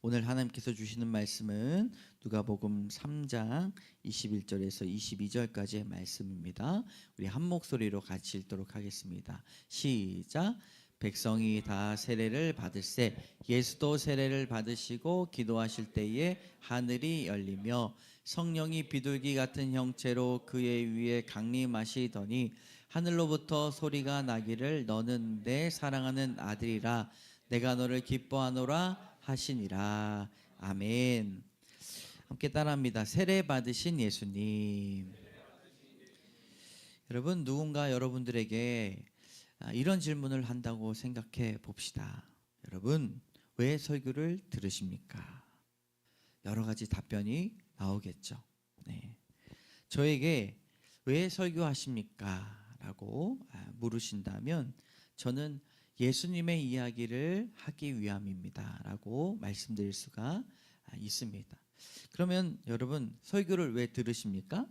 오늘 하나님께서 주시는 말씀은 누가복음 3장 21절에서 22절까지의 말씀입니다. 우리 한 목소리로 같이 읽도록 하겠습니다. 시작. 백성이 다 세례를 받을세 예수도 세례를 받으시고 기도하실 때에 하늘이 열리며 성령이 비둘기 같은 형체로 그의 위에 강림하시더니 하늘로부터 소리가 나기를 너는 내 사랑하는 아들이라 내가 너를 기뻐하노라 하시니라. 아멘. 함께 따라합니다. 세례 받으신 예수님. 여러분, 누군가 여러분들에게 이런 질문을 한다고 생각해 봅시다. 여러분, 왜 설교를 들으십니까? 여러 가지 답변이 나오겠죠. 네. 저에게 왜 설교하십니까? 라고 물으신다면 저는 예수님의 이야기를 하기 위함입니다. 라고 말씀드릴 수가 있습니다. 그러면 여러분, 설교를 왜 들으십니까?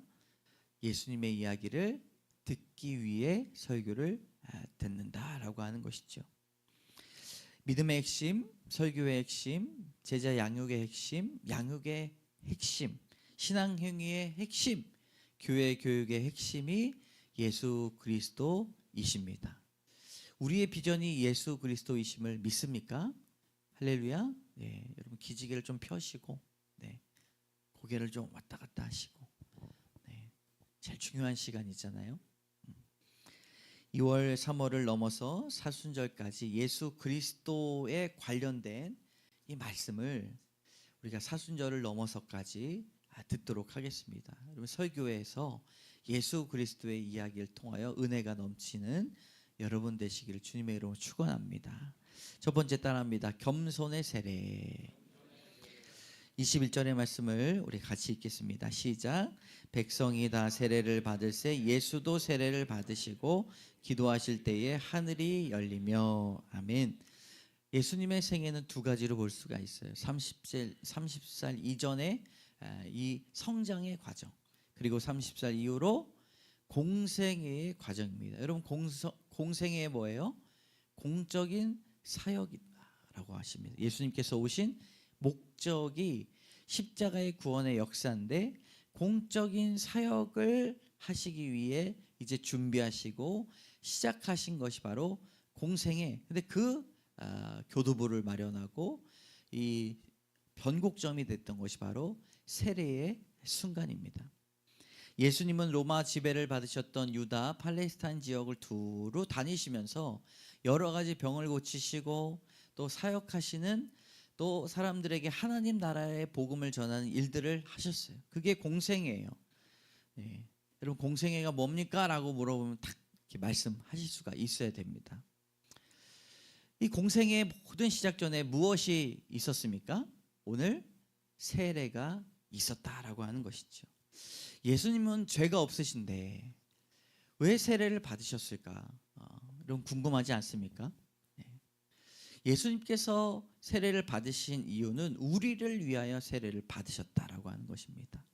예수님의 이야기를 듣기 위해 설교를 듣는다라고 하는 것이죠. 믿음의 핵심, 설교의 핵심, 제자 양육의 핵심, 양육의 핵심, 신앙 행위의 핵심, 교회 교육의 핵심이 예수 그리스도이십니다. 우리의 비전이 예수 그리스도이심을 믿습니까? 할렐루야. 네, 여러분 기지개를 좀 펴시고, 네, 고개를 좀 왔다 갔다 하시고, 네, 제일 중요한 시간이잖아요. 2월, 3월을 넘어서 사순절까지 예수 그리스도에 관련된 이 말씀을 우리가 사순절을 넘어서까지 듣도록 하겠습니다. 여러분, 설교에서 예수 그리스도의 이야기를 통하여 은혜가 넘치는 여러분 되시기를 주님의 이름으로 축원합니다. 첫 번째 따라합니다. 겸손의 세례. 21절의 말씀을 우리 같이 읽겠습니다. 시작. 백성이 다 세례를 받을세 예수도 세례를 받으시고 기도하실 때에 하늘이 열리며. 아멘. 예수님의 생애는 두 가지로 볼 수가 있어요. 30살 이전의 이 성장의 과정, 그리고 30살 이후로 공생애의 과정입니다. 여러분, 공생애 뭐예요? 공적인 사역이다라고 하십니다. 예수님께서 오신 목적이 십자가의 구원의 역사인데 공적인 사역을 하시기 위해 이제 준비하시고 시작하신 것이 바로 공생애. 근데 그 교두보를 마련하고 이 변곡점이 됐던 것이 바로 세례의 순간입니다. 예수님은 로마 지배를 받으셨던 유다, 팔레스타인 지역을 두루 다니시면서 여러 가지 병을 고치시고 또 사역하시는, 또 사람들에게 하나님 나라의 복음을 전하는 일들을 하셨어요. 그게 공생애예요. 네. 여러분, 공생애가 뭡니까? 라고 물어보면 딱 이렇게 말씀하실 수가 있어야 됩니다. 이 공생애의 모든 시작 전에 무엇이 있었습니까? 오늘 세례가 있었다라고 하는 것이죠. 예수님은 죄가 없으신데 왜 세례를 받으셨을까? 여러분 궁금하지 않습니까? 네. 예수님께서 세례를 받으신 이유는 우리를 위하여 세례를 받으셨다라고 하는 것입니다.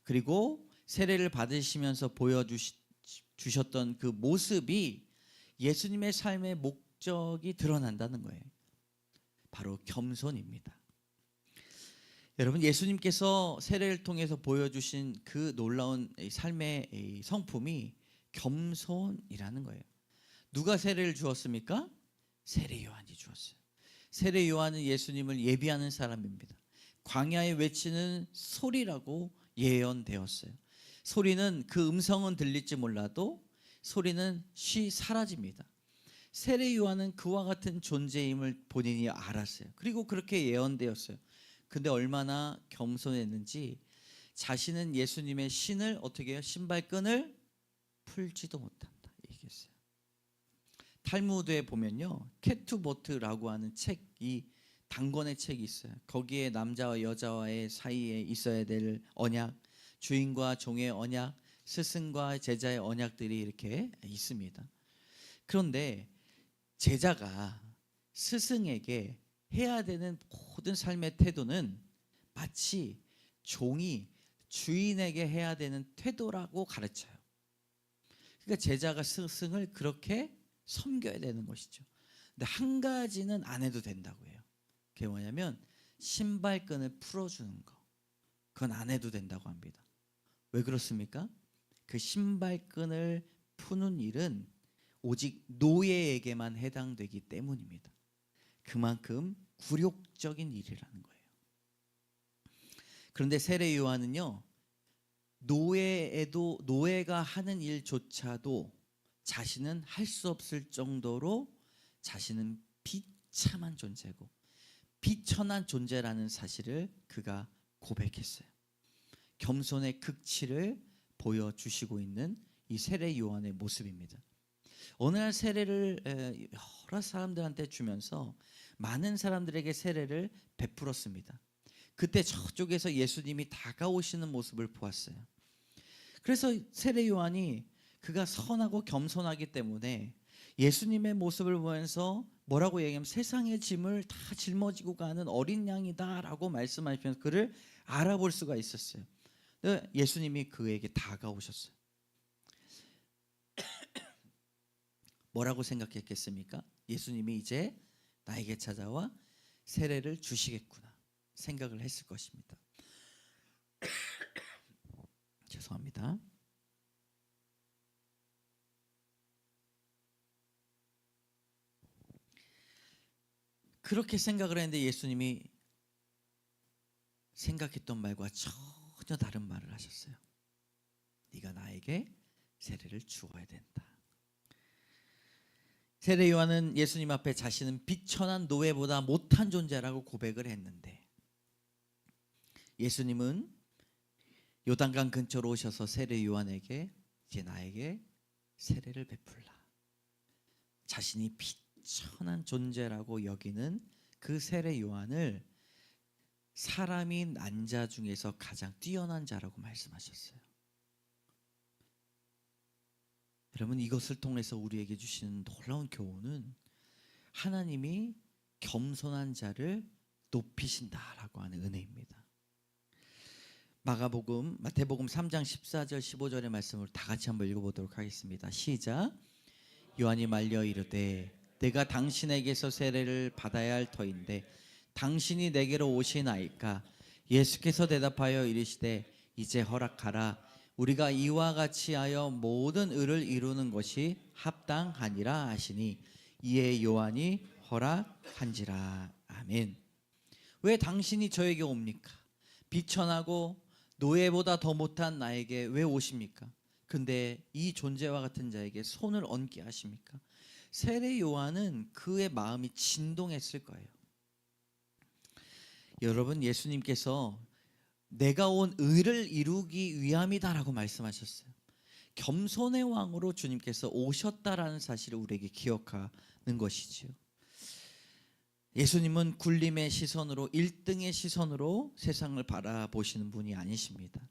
그리고 세례를 받으시면서 보여주셨던 그 모습이 예수님의 삶의 목적이 드러난다는 거예요. 바로 겸손입니다. 여러분, 예수님께서 세례를 통해서 보여주신 그 놀라운 삶의 성품이 겸손이라는 거예요. 누가 세례를 주었습니까? 세례 요한이 주었어요. 세례 요한은 예수님을 예비하는 사람입니다. 광야에 외치는 소리라고 예언되었어요. 소리는 그 음성은 들릴지 몰라도 소리는 쉬 사라집니다. 세례 요한은 그와 같은 존재임을 본인이 알았어요. 그리고 그렇게 예언되었어요. 근데 얼마나 겸손했는지 자신은 예수님의 신을 어떻게 해요? 신발끈을 풀지도 못한다 얘기했어요. 탈무드에 보면요, 케투보트라고 하는 책, 이 단권의 책이 있어요. 거기에 남자와 여자와의 사이에 있어야 될 언약, 주인과 종의 언약, 스승과 제자의 언약들이 이렇게 있습니다. 그런데 제자가 스승에게 해야 되는 모든 삶의 태도는 마치 종이 주인에게 해야 되는 태도라고 가르쳐요. 그러니까 제자가 스승을 그렇게 섬겨야 되는 것이죠. 근데 한 가지는 안 해도 된다고 해요. 그게 뭐냐면 신발끈을 풀어주는 거, 그건 안 해도 된다고 합니다. 왜 그렇습니까? 그 신발끈을 푸는 일은 오직 노예에게만 해당되기 때문입니다. 그만큼 굴욕적인 일이라는 거예요. 그런데 세례 요한은요, 노예가 하는 일조차도 자신은 할 수 없을 정도로 자신은 비참한 존재고 비천한 존재라는 사실을 그가 고백했어요. 겸손의 극치를 보여주시고 있는 이 세례 요한의 모습입니다. 어느 날 세례를 여러 사람들한테 주면서 많은 사람들에게 세례를 베풀었습니다. 그때 저쪽에서 예수님이 다가오시는 모습을 보았어요. 그래서 세례 요한이 그가 선하고 겸손하기 때문에 예수님의 모습을 보면서 뭐라고 얘기하면 세상의 짐을 다 짊어지고 가는 어린 양이다 라고 말씀하시면서 그를 알아볼 수가 있었어요. 예수님이 그에게 다가오셨어요. 뭐라고 생각했겠습니까? 예수님이 이제 나에게 찾아와 세례를 주시겠구나 생각을 했을 것입니다. 죄송합니다. 그렇게 생각을 했는데 예수님이 생각했던 말과 전혀 다른 말을 하셨어요. 네가 나에게 세례를 주어야 된다. 세례 요한은 예수님 앞에 자신은 비천한 노예보다 못한 존재라고 고백을 했는데 예수님은 요단강 근처로 오셔서 세례 요한에게 이제 나에게 세례를 베풀라. 자신이 비천한 존재라고 여기는 그 세례 요한을 사람이 난 자 중에서 가장 뛰어난 자라고 말씀하셨어요. 여러분, 이것을 통해서 우리에게 주시는 놀라운 교훈은 하나님이 겸손한 자를 높이신다라고 하는 은혜입니다. 마태복음 3장 14절 15절의 말씀을 다 같이 한번 읽어보도록 하겠습니다. 시작. 요한이 말려 이르되 내가 당신에게서 세례를 받아야 할 터인데 당신이 내게로 오시나이까? 예수께서 대답하여 이르시되 이제 허락하라. 우리가 이와 같이 하여 모든 의를 이루는 것이 합당하니라 하시니 이에 요한이 허락한지라. 아멘. 왜 당신이 저에게 옵니까? 비천하고 노예보다 더 못한 나에게 왜 오십니까? 근데 이 존재와 같은 자에게 손을 얹게 하십니까? 세례 요한은 그의 마음이 진동했을 거예요. 여러분, 예수님께서 내가 온 의를 이루기 위함이다라고 말씀하셨어요. 겸손의 왕으로 주님께서 오셨다라는 사실을 우리에게 기억하는 것이지요. 예수님은 굴림의 시선으로 1등의 시선으로 세상을 바라보시는 분이 아니십니다.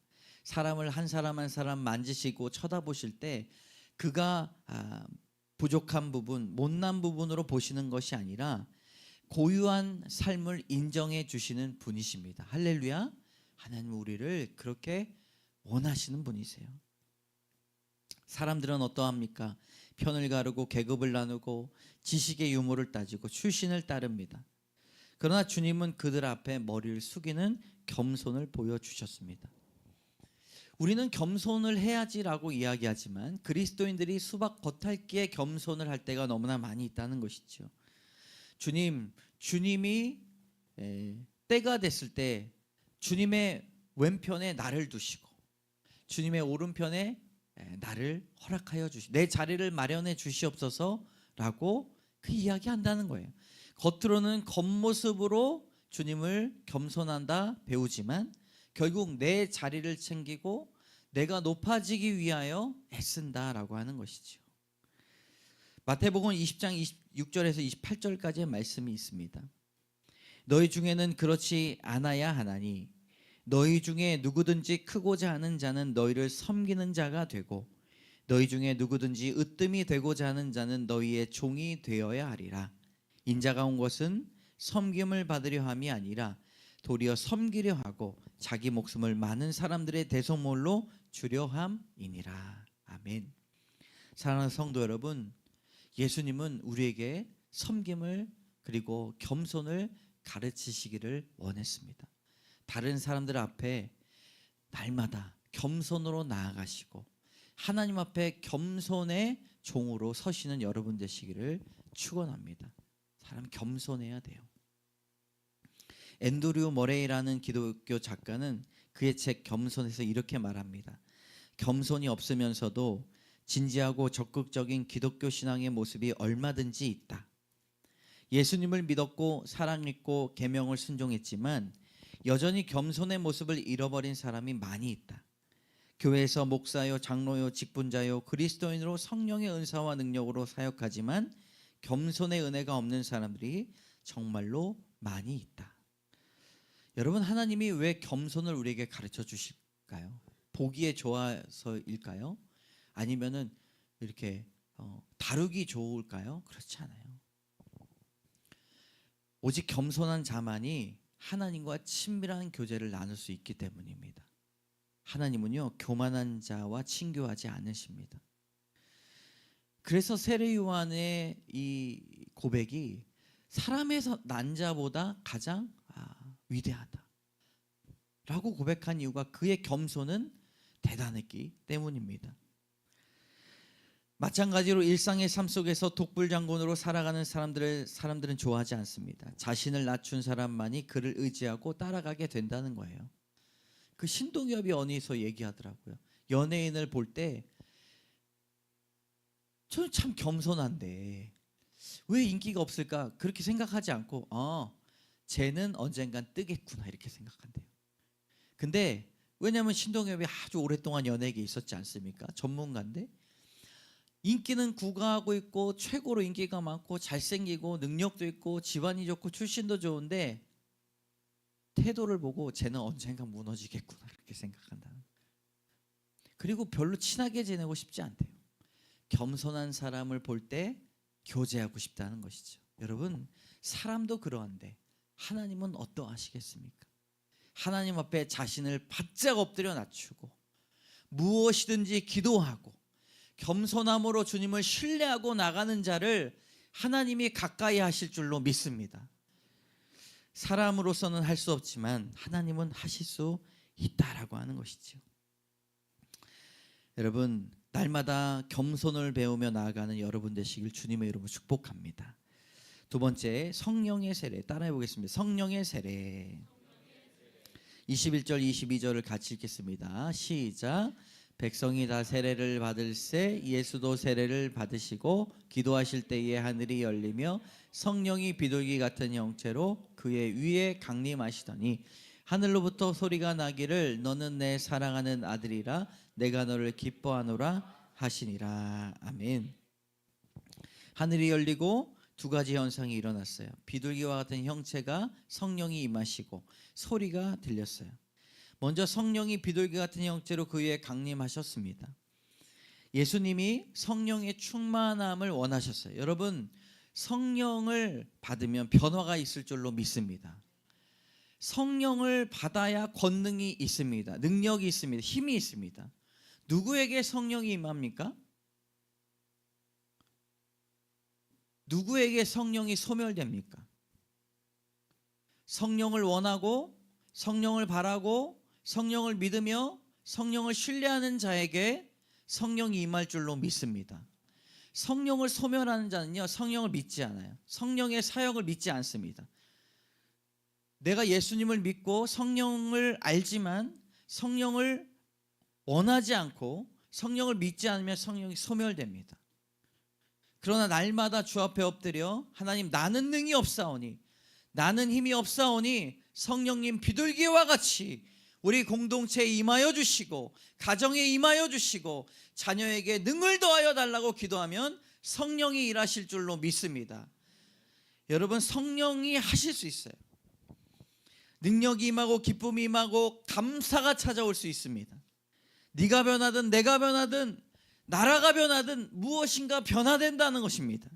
사람을 한 사람 한 사람 만지시고 쳐다보실 때 그가 부족한 부분, 못난 부분으로 보시는 것이 아니라 고유한 삶을 인정해 주시는 분이십니다. 할렐루야. 하나님 우리를 그렇게 원하시는 분이세요. 사람들은 어떠합니까? 편을 가르고 계급을 나누고 지식의 유무를 따지고 출신을 따릅니다. 그러나 주님은 그들 앞에 머리를 숙이는 겸손을 보여주셨습니다. 우리는 겸손을 해야지라고 이야기하지만 그리스도인들이 수박 겉핥기에 겸손을 할 때가 너무나 많이 있다는 것이죠. 주님이 때가 됐을 때 주님의 왼편에 나를 두시고 주님의 오른편에 나를 허락하여 주시, 내 자리를 마련해 주시옵소서라고 그 이야기한다는 거예요. 겉으로는 겉모습으로 주님을 겸손한다 배우지만 결국 내 자리를 챙기고 내가 높아지기 위하여 애쓴다라고 하는 것이죠. 마태복음 20장 26절에서 28절까지의 말씀이 있습니다. 너희 중에는 그렇지 않아야 하나니 너희 중에 누구든지 크고자 하는 자는 너희를 섬기는 자가 되고 너희 중에 누구든지 으뜸이 되고자 하는 자는 너희의 종이 되어야 하리라. 인자가 온 것은 섬김을 받으려 함이 아니라 도리어 섬기려 하고 자기 목숨을 많은 사람들의 대속물로 주려 함이니라. 아멘. 사랑하는 성도 여러분, 예수님은 우리에게 섬김을 그리고 겸손을 가르치시기를 원했습니다. 다른 사람들 앞에 날마다 겸손으로 나아가시고 하나님 앞에 겸손의 종으로 서시는 여러분 되시기를 축원합니다. 사람 겸손해야 돼요. 앤드류 머레이라는 기독교 작가는 그의 책 겸손에서 이렇게 말합니다. 겸손이 없으면서도 진지하고 적극적인 기독교 신앙의 모습이 얼마든지 있다. 예수님을 믿었고 사랑했고 계명을 순종했지만 여전히 겸손의 모습을 잃어버린 사람이 많이 있다. 교회에서 목사요, 장로요, 직분자요, 그리스도인으로 성령의 은사와 능력으로 사역하지만 겸손의 은혜가 없는 사람들이 정말로 많이 있다. 여러분, 하나님이 왜 겸손을 우리에게 가르쳐 주실까요? 보기에 좋아서일까요? 아니면은 이렇게 다루기 좋을까요? 그렇지 않아요. 오직 겸손한 자만이 하나님과 친밀한 교제를 나눌 수 있기 때문입니다. 하나님은요, 교만한 자와 친교하지 않으십니다. 그래서 세례 요한의 이 고백이 사람에서 난 자보다 가장 위대하다 라고 고백한 이유가 그의 겸손은 대단했기 때문입니다. 마찬가지로 일상의 삶 속에서 독불장군으로 살아가는 사람들은 좋아하지 않습니다. 자신을 낮춘 사람만이 그를 의지하고 따라가게 된다는 거예요. 그 신동엽이 어디서 얘기하더라고요. 연예인을 볼 때 저는 참 겸손한데 왜 인기가 없을까 그렇게 생각하지 않고 쟤는 언젠간 뜨겠구나 이렇게 생각한대요. 근데 왜냐하면 신동엽이 아주 오랫동안 연예계에 있었지 않습니까? 전문가인데 인기는 구가하고 있고 최고로 인기가 많고 잘생기고 능력도 있고 집안이 좋고 출신도 좋은데 태도를 보고 쟤는 언젠가 무너지겠구나 이렇게 생각한다. 그리고 별로 친하게 지내고 싶지 않대요. 겸손한 사람을 볼 때 교제하고 싶다는 것이죠. 여러분, 사람도 그러한데 하나님은 어떠하시겠습니까? 하나님 앞에 자신을 바짝 엎드려 낮추고 무엇이든지 기도하고 겸손함으로 주님을 신뢰하고 나가는 자를 하나님이 가까이 하실 줄로 믿습니다. 사람으로서는 할 수 없지만 하나님은 하실 수 있다라고 하는 것이죠. 여러분, 날마다 겸손을 배우며 나아가는 여러분 되시길 주님의 이름으로 축복합니다. 두 번째, 성령의 세례 따라해 보겠습니다. 성령의 세례. 21절 22절을 같이 읽겠습니다. 시작. 백성이 다 세례를 받을새 예수도 세례를 받으시고 기도하실 때에 하늘이 열리며 성령이 비둘기 같은 형체로 그의 위에 강림하시더니 하늘로부터 소리가 나기를 너는 내 사랑하는 아들이라 내가 너를 기뻐하노라 하시니라. 아멘. 하늘이 열리고 두 가지 현상이 일어났어요. 비둘기와 같은 형체가 성령이 임하시고 소리가 들렸어요. 먼저 성령이 비둘기 같은 형체로 그 위에 강림하셨습니다. 예수님이 성령의 충만함을 원하셨어요. 여러분, 성령을 받으면 변화가 있을 줄로 믿습니다. 성령을 받아야 권능이 있습니다. 능력이 있습니다. 힘이 있습니다. 누구에게 성령이 임합니까? 누구에게 성령이 소멸됩니까? 성령을 원하고 성령을 바라고 성령을 믿으며 성령을 신뢰하는 자에게 성령이 임할 줄로 믿습니다. 성령을 소멸하는 자는요, 성령을 믿지 않아요. 성령의 사역을 믿지 않습니다. 내가 예수님을 믿고 성령을 알지만 성령을 원하지 않고 성령을 믿지 않으면 성령이 소멸됩니다. 그러나 날마다 주 앞에 엎드려 하나님, 나는 능히 없사오니 나는 힘이 없사오니 성령님 비둘기와 같이 우리 공동체에 임하여 주시고 가정에 임하여 주시고 자녀에게 능을 더하여 달라고 기도하면 성령이 일하실 줄로 믿습니다. 여러분, 성령이 하실 수 있어요. 능력이 임하고 기쁨이 임하고 감사가 찾아올 수 있습니다. 네가 변하든 내가 변하든 나라가 변하든 무엇인가 변화된다는 것입니다.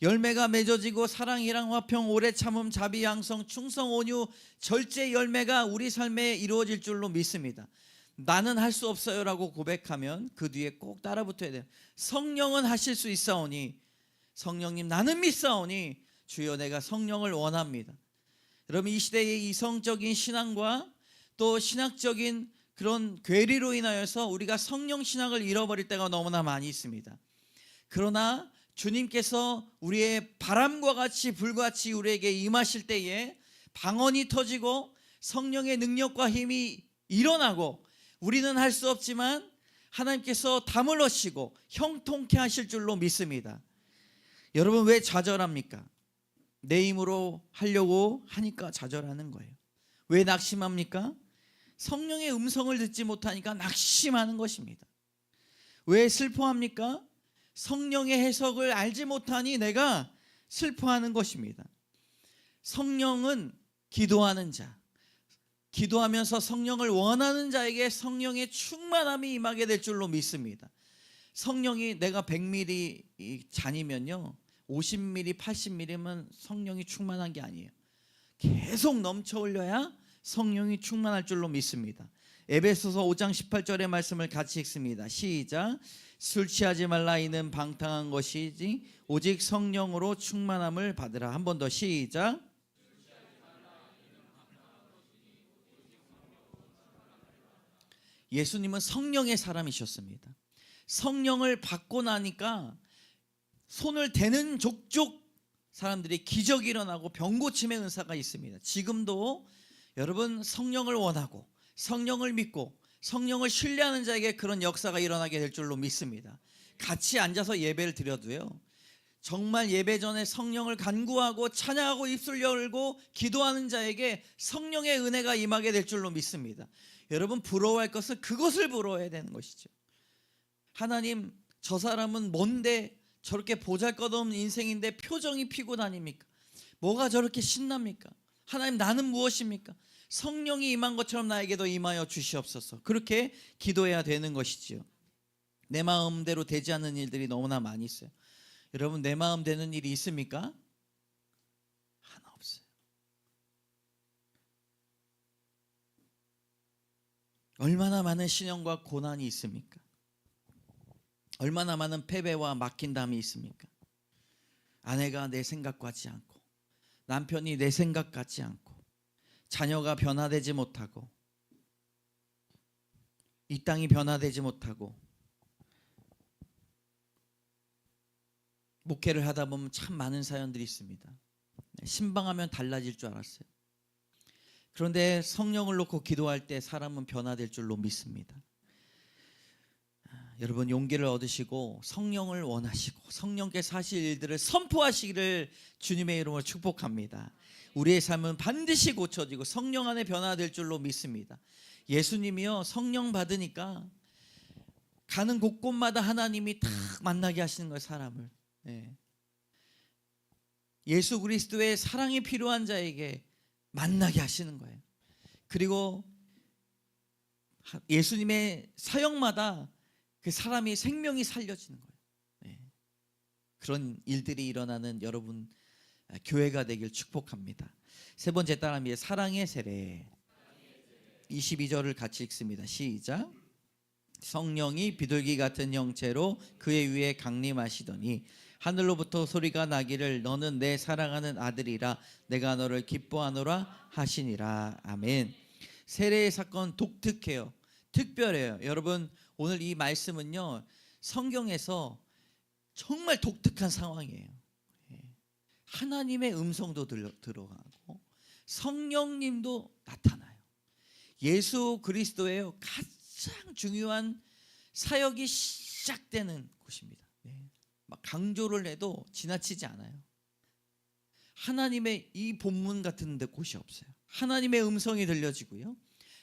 열매가 맺어지고 사랑, 희랑, 화평, 오래 참음, 자비, 양성, 충성, 온유, 절제 열매가 우리 삶에 이루어질 줄로 믿습니다. 나는 할 수 없어요라고 고백하면 그 뒤에 꼭 따라 붙어야 돼요. 성령은 하실 수 있사오니 성령님 나는 믿사오니 주여 내가 성령을 원합니다. 여러분, 이 시대의 이성적인 신앙과 또 신학적인 그런 괴리로 인하여서 우리가 성령 신학을 잃어버릴 때가 너무나 많이 있습니다. 그러나 주님께서 우리의 바람과 같이 불같이 우리에게 임하실 때에 방언이 터지고 성령의 능력과 힘이 일어나고 우리는 할 수 없지만 하나님께서 담을 얻으시고 형통케 하실 줄로 믿습니다. 여러분, 왜 좌절합니까? 내 힘으로 하려고 하니까 좌절하는 거예요. 왜 낙심합니까? 성령의 음성을 듣지 못하니까 낙심하는 것입니다. 왜 슬퍼합니까? 성령의 해석을 알지 못하니 내가 슬퍼하는 것입니다. 성령은 기도하는 자, 기도하면서 성령을 원하는 자에게 성령의 충만함이 임하게 될 줄로 믿습니다. 성령이 내가 100ml 잔이면요 50ml, 80ml면 성령이 충만한 게 아니에요. 계속 넘쳐 흘려야 성령이 충만할 줄로 믿습니다. 에베소서 5장 18절의 말씀을 같이 읽습니다. 시작. 술 취하지 말라. 이는 방탕한 것이지 오직 성령으로 충만함을 받으라. 한 번 더 시작. 예수님은 성령의 사람이셨습니다. 성령을 받고 나니까 손을 대는 족족 사람들이 기적이 일어나고 병고침의 은사가 있습니다. 지금도 여러분, 성령을 원하고 성령을 믿고 성령을 신뢰하는 자에게 그런 역사가 일어나게 될 줄로 믿습니다. 같이 앉아서 예배를 드려도요, 정말 예배 전에 성령을 간구하고 찬양하고 입술 열고 기도하는 자에게 성령의 은혜가 임하게 될 줄로 믿습니다. 여러분, 부러워할 것은 그것을 부러워해야 되는 것이죠. 하나님, 저 사람은 뭔데 저렇게 보잘것없는 인생인데 표정이 피고 다닙니까? 뭐가 저렇게 신납니까? 하나님, 나는 무엇입니까? 성령이 임한 것처럼 나에게도 임하여 주시옵소서. 그렇게 기도해야 되는 것이지요. 내 마음대로 되지 않는 일들이 너무나 많이 있어요. 여러분, 내 마음 되는 일이 있습니까? 하나 없어요. 얼마나 많은 시련과 고난이 있습니까? 얼마나 많은 패배와 막힌담이 있습니까? 아내가 내 생각 같지 않고, 남편이 내 생각 같지 않고, 자녀가 변화되지 못하고, 이 땅이 변화되지 못하고, 목회를 하다 보면 참 많은 사연들이 있습니다. 신방하면 달라질 줄 알았어요. 그런데 성령을 놓고 기도할 때 사람은 변화될 줄로 믿습니다. 여러분, 용기를 얻으시고 성령을 원하시고 성령께서 하실 일들을 선포하시기를 주님의 이름으로 축복합니다. 우리의 삶은 반드시 고쳐지고 성령 안에 변화될 줄로 믿습니다. 예수님이요, 성령 받으니까 가는 곳곳마다 하나님이 딱 만나게 하시는 거예요, 사람을. 예수 그리스도의 사랑이 필요한 자에게 만나게 하시는 거예요. 그리고 예수님의 사역마다 그 사람이 생명이 살려지는 거예요. 그런 일들이 일어나는 여러분 교회가 되길 축복합니다. 세 번째 따라합니다. 사랑의 세례. 22절을 같이 읽습니다. 시작. 성령이 비둘기 같은 형체로 그의 위에 강림하시더니 하늘로부터 소리가 나기를 너는 내 사랑하는 아들이라 내가 너를 기뻐하노라 하시니라. 아멘. 세례의 사건 독특해요. 특별해요. 여러분, 오늘 이 말씀은요, 성경에서 정말 독특한 상황이에요. 하나님의 음성도 들어가고 성령님도 나타나요. 예수 그리스도의 가장 중요한 사역이 시작되는 곳입니다. 막 강조를 해도 지나치지 않아요. 하나님의 이 본문 같은 데 곳이 없어요. 하나님의 음성이 들려지고요,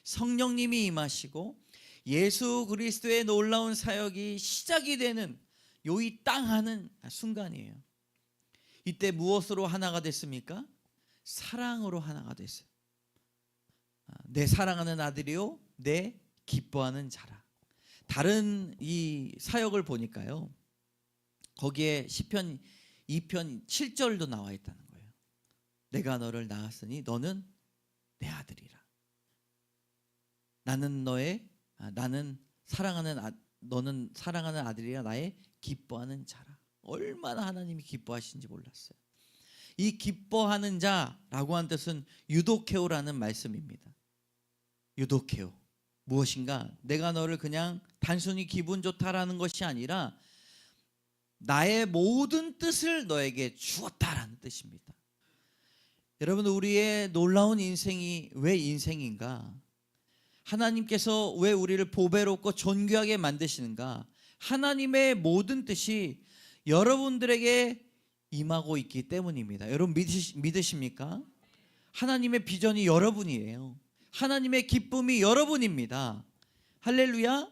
성령님이 임하시고 예수 그리스도의 놀라운 사역이 시작이 되는 요 땅 하는 순간이에요. 이때 무엇으로 하나가 됐습니까? 사랑으로 하나가 됐어요. 내 사랑하는 아들이요 내 기뻐하는 자라. 다른 이 사역을 보니까요, 거기에 시편 2편 7절도 나와 있다는 거예요. 내가 너를 낳았으니 너는 내 아들이라. 나는 사랑하는 너는 사랑하는 아들이라 나의 기뻐하는 자라. 얼마나 하나님이 기뻐하시는지 몰랐어요. 이 기뻐하는 자라고 한 뜻은 유도케오라는 말씀입니다. 유도케오. 무엇인가? 내가 너를 그냥 단순히 기분 좋다라는 것이 아니라 나의 모든 뜻을 너에게 주었다라는 뜻입니다. 여러분, 우리의 놀라운 인생이 왜 인생인가? 하나님께서 왜 우리를 보배롭고 존귀하게 만드시는가? 하나님의 모든 뜻이 여러분들에게 임하고 있기 때문입니다. 여러분 믿으십니까? 하나님의 비전이 여러분이에요. 하나님의 기쁨이 여러분입니다. 할렐루야.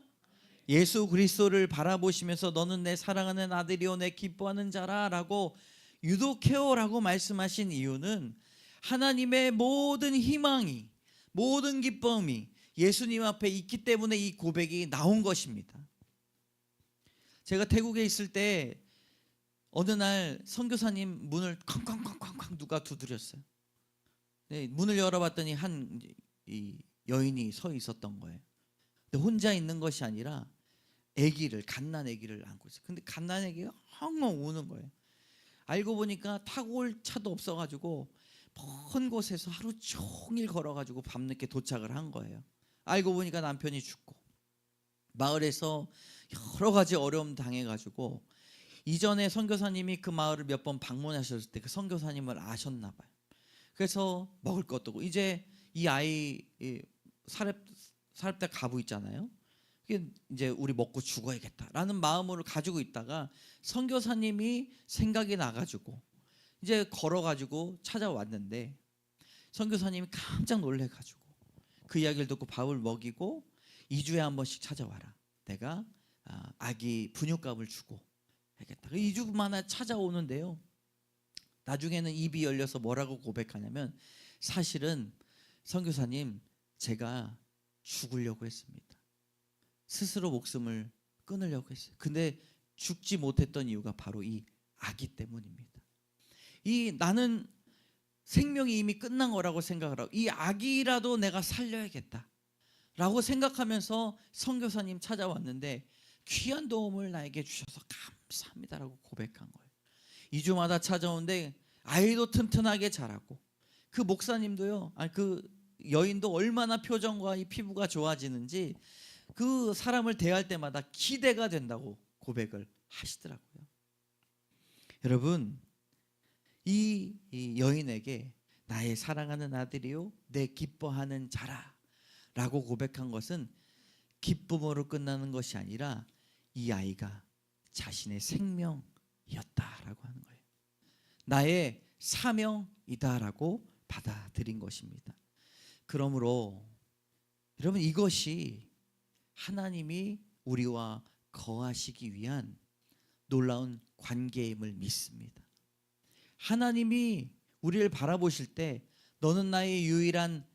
예수 그리스도를 바라보시면서 너는 내 사랑하는 아들이요 내 기뻐하는 자라 라고 유도케오라고 말씀하신 이유는 하나님의 모든 희망이, 모든 기쁨이 예수님 앞에 있기 때문에 이 고백이 나온 것입니다. 제가 태국에 있을 때 어느 날 선교사님 문을 쾅쾅쾅쾅 누가 두드렸어요. 네, 문을 열어봤더니 이 여인이 서 있었던 거예요. 근데 혼자 있는 것이 아니라 갓난 아기를 안고 있어요. 근데 갓난 아기가 엉엉 우는 거예요. 알고 보니까 타고 올 차도 없어가지고 먼 곳에서 하루 종일 걸어가지고 밤늦게 도착을 한 거예요. 알고 보니까 남편이 죽고 마을에서 여러 가지 어려움 당해가지고 이전에 선교사님이 그 마을을 몇 번 방문하셨을 때 그 선교사님을 아셨나 봐요. 그래서 먹을 것도 없고 이제 이 아이 사렙대 가부 있잖아요. 이제 우리 먹고 죽어야겠다라는 마음을 가지고 있다가 선교사님이 생각이 나가지고 이제 걸어가지고 찾아왔는데 선교사님이 깜짝 놀래가지고 그 이야기를 듣고 밥을 먹이고 2주에 한 번씩 찾아와라. 내가 아기 분유값을 주고 하겠다. 2주 만에 찾아오는데요. 나중에는 입이 열려서 뭐라고 고백하냐면 사실은 선교사님 제가 죽으려고 했습니다. 스스로 목숨을 끊으려고 했어요. 근데 죽지 못했던 이유가 바로 이 아기 때문입니다. 나는 생명이 이미 끝난 거라고 생각을 하고 이 아기라도 내가 살려야겠다 라고 생각하면서 선교사님 찾아왔는데 귀한 도움을 나에게 주셔서 감사합니다 라고 고백한 거예요. 2주마다 찾아오는데 아이도 튼튼하게 자라고 그 목사님도요, 그 여인도 얼마나 표정과 이 피부가 좋아지는지 그 사람을 대할 때마다 기대가 된다고 고백을 하시더라고요. 여러분, 이 여인에게 나의 사랑하는 아들이요 내 기뻐하는 자라 라고 고백한 것은 기쁨으로 끝나는 것이 아니라 이 아이가 자신의 생명이었다라고 하는 거예요. 나의 사명이다라고 받아들인 것입니다. 그러므로 여러분, 이것이 하나님이 우리와 거하시기 위한 놀라운 관계임을 믿습니다. 하나님이 우리를 바라보실 때 너는 나의 유일한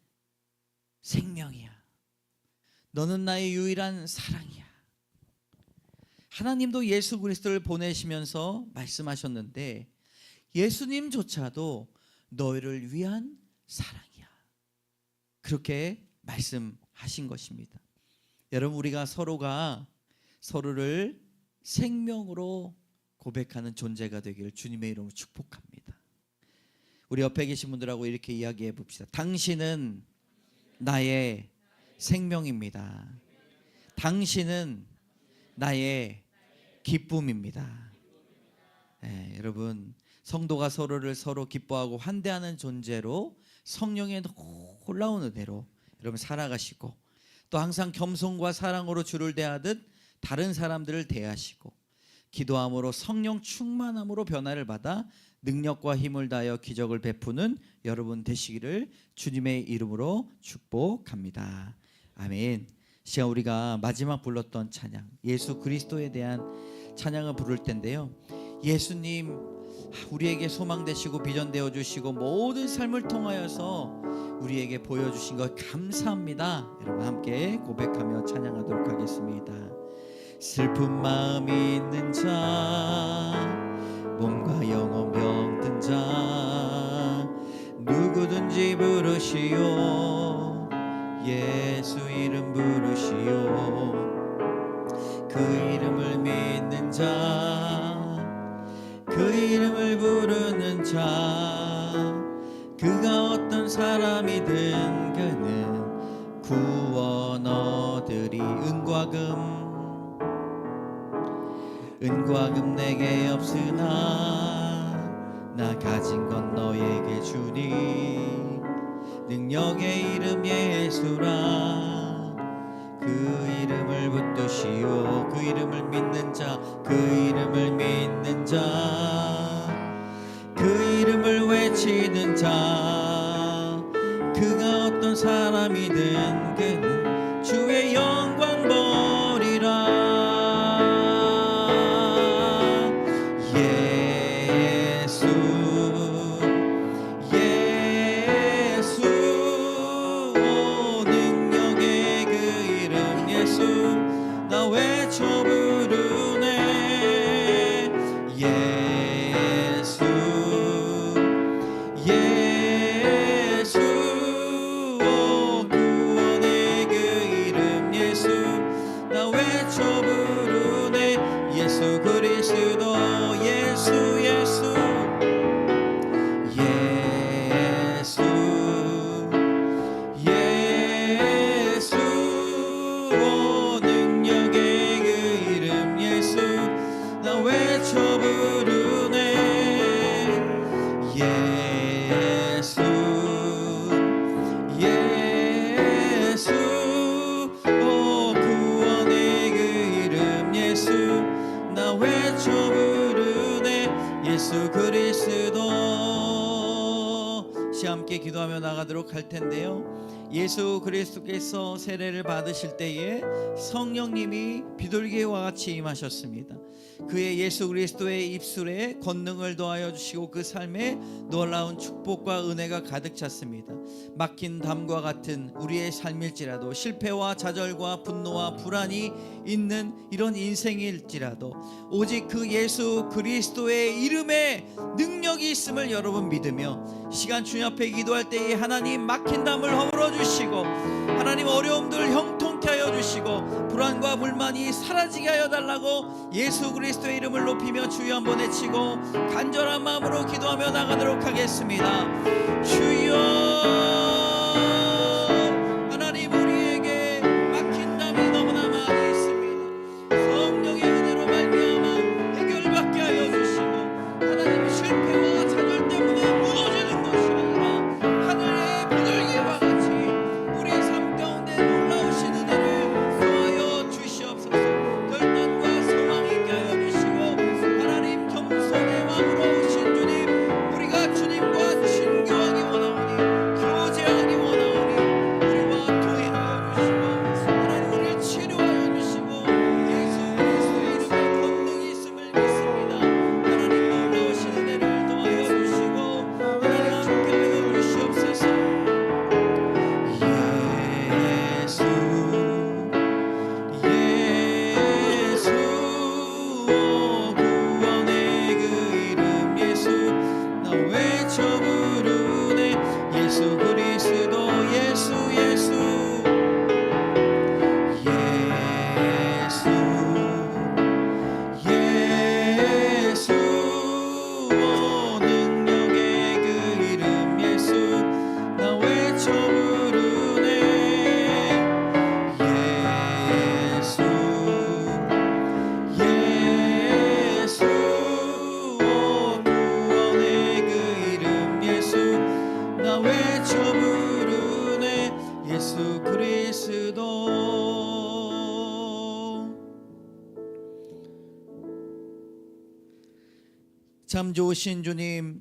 생명이야. 너는 나의 유일한 사랑이야. 하나님도 예수 그리스도를 보내시면서 말씀하셨는데 예수님조차도 너희를 위한 사랑이야. 그렇게 말씀하신 것입니다. 여러분, 우리가 서로를 생명으로 고백하는 존재가 되기를 주님의 이름으로 축복합니다. 우리 옆에 계신 분들하고 이렇게 이야기해 봅시다. 당신은 나의 생명입니다. 당신은 나의 기쁨입니다. 네, 여러분, 성도가 서로 기뻐하고 환대하는 존재로 성령의 놀라운 은혜로 여러분 살아가시고 또 항상 겸손과 사랑으로 주를 대하듯 다른 사람들을 대하시고 기도함으로 성령 충만함으로 변화를 받아 능력과 힘을 다하여 기적을 베푸는 여러분 되시기를 주님의 이름으로 축복합니다. 아멘. 시간 우리가 마지막 불렀던 찬양, 예수 그리스도에 대한 찬양을 부를 텐데요. 예수님 우리에게 소망 되시고 비전 되어 주시고 모든 삶을 통하여서 우리에게 보여주신 것 감사합니다. 여러분 함께 고백하며 찬양하도록 하겠습니다. 슬픈 마음이 있는 자, 몸과 영혼 병든 자, 누구든지 부르시오. 예수 이름 부르시오. 그 이름을 믿는 자, 그 이름을 부르는 자, 그가 어떤 사람이든 그는 구원 얻으리. 은과 금 내게 없으나 나 가진 건 너에게 주니. 능력의 이름 예수라. 그 이름을 붙드시오. 그 이름을 믿는 자, 그 이름을 믿는 자, 그 이름을 외치는 자, 그가 어떤 사람이든 그는 주의 영광 보리라. 예수 그리스도. 함께 기도하며 나가도록 할 텐데요, 예수 그리스도께서 세례를 받으실 때에 성령님이 비둘기와 같이 임하셨습니다. 그의 예수 그리스도의 입술에 권능을 더하여 주시고 그 삶에 놀라운 축복과 은혜가 가득 찼습니다. 막힌 담과 같은 우리의 삶일지라도, 실패와 좌절과 분노와 불안이 있는 이런 인생일지라도 오직 그 예수 그리스도의 이름에 능력이 있음을 여러분 믿으며 시간 주님 앞에 기도할 때에 하나님 막힌 담을 허물어 주시고, 하나님 어려움들을 형통케 하여 주시고, 불안과 불만이 사라지게 하여 달라고 예수 그리스도의 이름을 높이며 주여 한번 외치고 간절한 마음으로 기도하며 나가도록 하겠습니다. 주여, 하나님 우리에게 막힌 담이 너무나 많이 있습니다. 성령의 은혜로 말미암아 해결받게 하여 주시고, 하나님 실패와 좌절 때문에 무너지는 것이 아니라 하늘의 비둘기와 같이 우리 삶 가운데 놀라우신 은혜를 더하여 주시옵소서. 결단과 소망이 있게 하여 주시고, 하나님 겸손의 왕으로 오신 주님, 우리가 주님과 친교하기 원하오니, 교제하기 원하오니 우리와 동행하여 주시고, 하나님 우리를 치료하여 주시고, 예수 그리스도의 이름에 권능이 있음을 믿습니다. 하나님 놀라우신 은혜를 더하여 주시고, 하나님 함께하여 주시옵소서. 예수 구원의 그 이름 예수, 나 외쳐 부르네. 예수 그리스도 예수 예수 예수 능력의 그 이름 예수, 나 외쳐 부르네. 예수 구원의 그 이름 예수, 나 외쳐 부르네. 예수 그리스도. 참 좋으신 주님,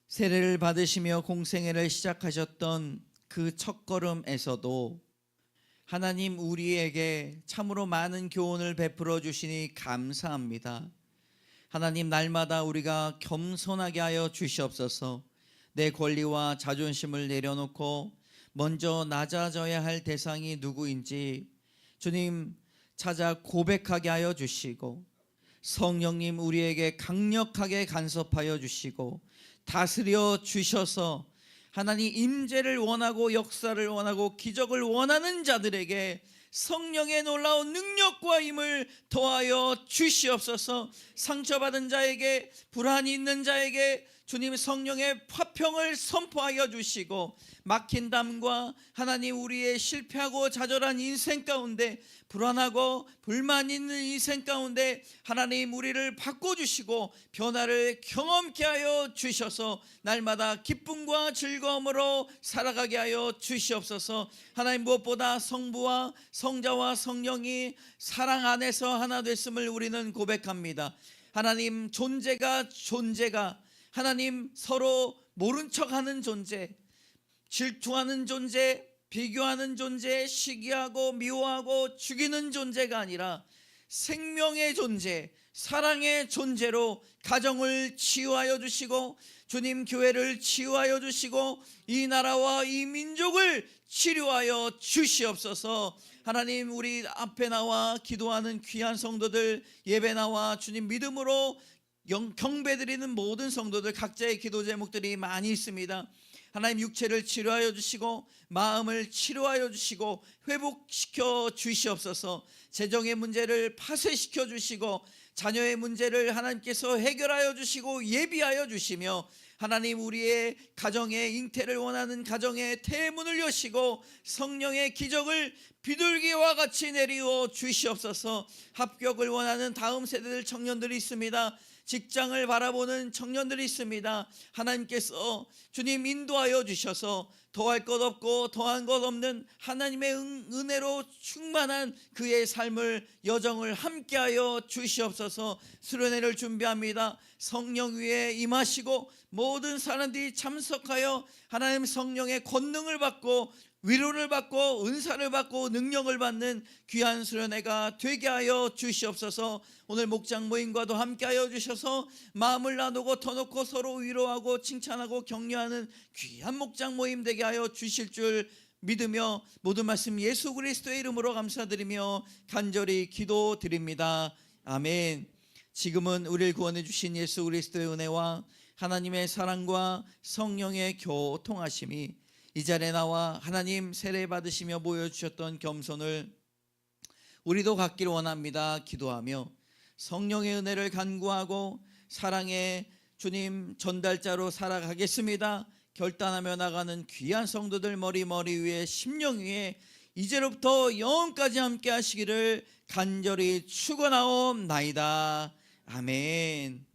세례를 받으시며 공생애를 시작하셨던 그 첫걸음에서도 하나님 우리에게 참으로 많은 교훈을 베풀어 주시니 감사합니다. 하나님 날마다 우리가 겸손하게 하여 주시옵소서. 내 권리와 자존심을 내려놓고 먼저 낮아져야 할 대상이 누구인지 주님 찾아 고백하게 하여 주시고, 성령님 우리에게 강력하게 간섭하여 주시고 다스려 주셔서 하나님 임재를 원하고 역사를 원하고 기적을 원하는 자들에게 성령의 놀라운 능력과 힘을 더하여 주시옵소서. 상처받은 자에게, 불안이 있는 자에게 주님 성령의 화평을 선포하여 주시고, 막힌 담과 하나님 우리의 실패하고 좌절한 인생 가운데, 불안하고 불만 있는 인생 가운데 하나님 우리를 바꿔주시고 변화를 경험케 하여 주셔서 날마다 기쁨과 즐거움으로 살아가게 하여 주시옵소서. 하나님, 무엇보다 성부와 성자와 성령이 사랑 안에서 하나 됐음을 우리는 고백합니다. 하나님 존재가 하나님 서로 모른 척하는 존재, 질투하는 존재, 비교하는 존재, 시기하고 미워하고 죽이는 존재가 아니라 생명의 존재, 사랑의 존재로 가정을 치유하여 주시고, 주님 교회를 치유하여 주시고, 이 나라와 이 민족을 치료하여 주시옵소서. 하나님, 우리 앞에 나와 기도하는 귀한 성도들, 예배 나와 주님 믿음으로 경배드리는 모든 성도들, 각자의 기도 제목들이 많이 있습니다. 하나님, 육체를 치료하여 주시고 마음을 치료하여 주시고 회복시켜 주시옵소서. 재정의 문제를 파쇄시켜 주시고 자녀의 문제를 하나님께서 해결하여 주시고 예비하여 주시며, 하나님 우리의 가정의 잉태를 원하는 가정의 태문을 여시고 성령의 기적을 비둘기와 같이 내리워 주시옵소서. 합격을 원하는 다음 세대들 청년들이 있습니다. 직장을 바라보는 청년들이 있습니다. 하나님께서 주님 인도하여 주셔서 더할 것 없고 더한 것 없는 하나님의 은혜로 충만한 그의 삶을, 여정을 함께하여 주시옵소서. 수련회를 준비합니다. 성령 위에 임하시고 모든 사람들이 참석하여 하나님 성령의 권능을 받고 위로를 받고 은사를 받고 능력을 받는 귀한 수련회가 되게 하여 주시옵소서. 오늘 목장 모임과도 함께 하여 주셔서 마음을 나누고 터놓고 서로 위로하고 칭찬하고 격려하는 귀한 목장 모임 되게 하여 주실 줄 믿으며 모든 말씀 예수 그리스도의 이름으로 감사드리며 간절히 기도드립니다. 아멘. 지금은 우리를 구원해 주신 예수 그리스도의 은혜와 하나님의 사랑과 성령의 교통하심이 이 자리에 나와 하나님 세례 받으시며 보여주셨던 겸손을 우리도 갖기를 원합니다. 기도하며 성령의 은혜를 간구하고 사랑의 주님 전달자로 살아가겠습니다. 결단하며 나가는 귀한 성도들 머리 위에 심령 위에 이제로부터 영원까지 함께 하시기를 간절히 축원하옵나이다. 아멘.